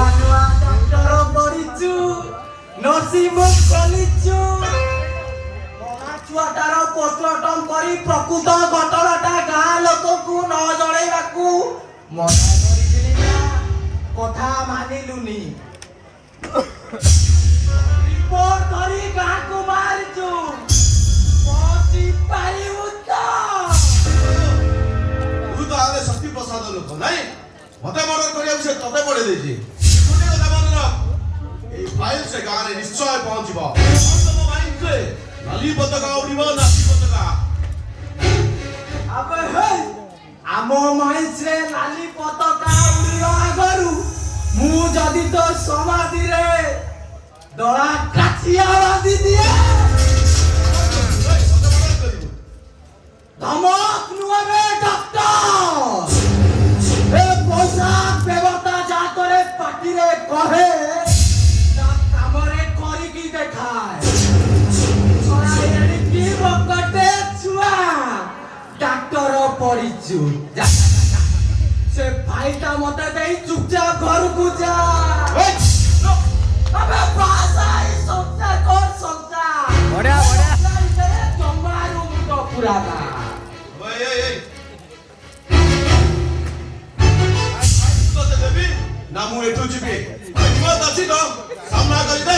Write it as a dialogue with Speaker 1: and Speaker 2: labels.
Speaker 1: ନୂଆ ନୂଆ doctor ପଢିଛୁ nursing ଖୋଲିଛୁ ମନା ଛୁଆଟାର ପୋଷ୍ଟମର୍ଟମ କରି ପ୍ରକୃତ ଘଟଣାଟା ଗାଁ ଲୋକକୁ ନ ଜଣେଇବାକୁ ମନା କରିଥିଲି ନା କଥା ମାନିଲୁନି ରିପୋର୍ଟ ଧରି ଗାଁକୁ ମାରିଛୁ ପହଞ୍ଚି ପାରିବୁ ତ
Speaker 2: ତୁ ତ ଆରେ ଶକ୍ତି ପ୍ରସାଦ ଲୋକ ନାଇଁ ମତେ ମର୍ଡର କରିବାକୁ ସେ ତତେ ପଢେଇ ଦେଇଛି ଗୋଟେ କଥା ମନେ ରଖ এই ফাইল সে গাঁরে নিশ্চয় পৌঁছিব তম মাইন্ডে নালি পতাকা উড়িব নালি পতাকা
Speaker 1: আবে হে ଆମ ମାଇନ୍ସରେ ନାଲି ପତାକା ଉଡ଼ିବା ଆଗରୁ ମୁଁ ଯଦି ତ ସମାଧିରେ ଦଳା କାଚିଆ ବାନ୍ଧି ଦିଏ ଧମକ ନୁହେଁ ଡକ୍ଟର ଏ ପଇସା ବ୍ୟବସ୍ଥା ଯାତରେ ପାଟିରେ କହେ ତା କାମରେ କରିକି ଦେଖାଏ ଏଣିକି ବକଟେ ଛୁଆ ଡାକ୍ତର ପଢିଛୁ ସେ ଭାଇଟା ମତେ ଦେଇ ଚୁପଚାପ ଘରକୁ ଯା ଆବେ ଭାଷା ସଂସାର କର ସଂସାର
Speaker 3: ବଢିଆ ବଢିଆ
Speaker 1: ଜମାରୁ ମୁଣ୍ଡ ପୁରାନା
Speaker 2: এই ତତେ ଦେବି ନା ମୁଁ ଏଠୁ ଯିବି ହିମ୍ମତ ଅଛି ତ ସାମ୍ନା କରିଦେ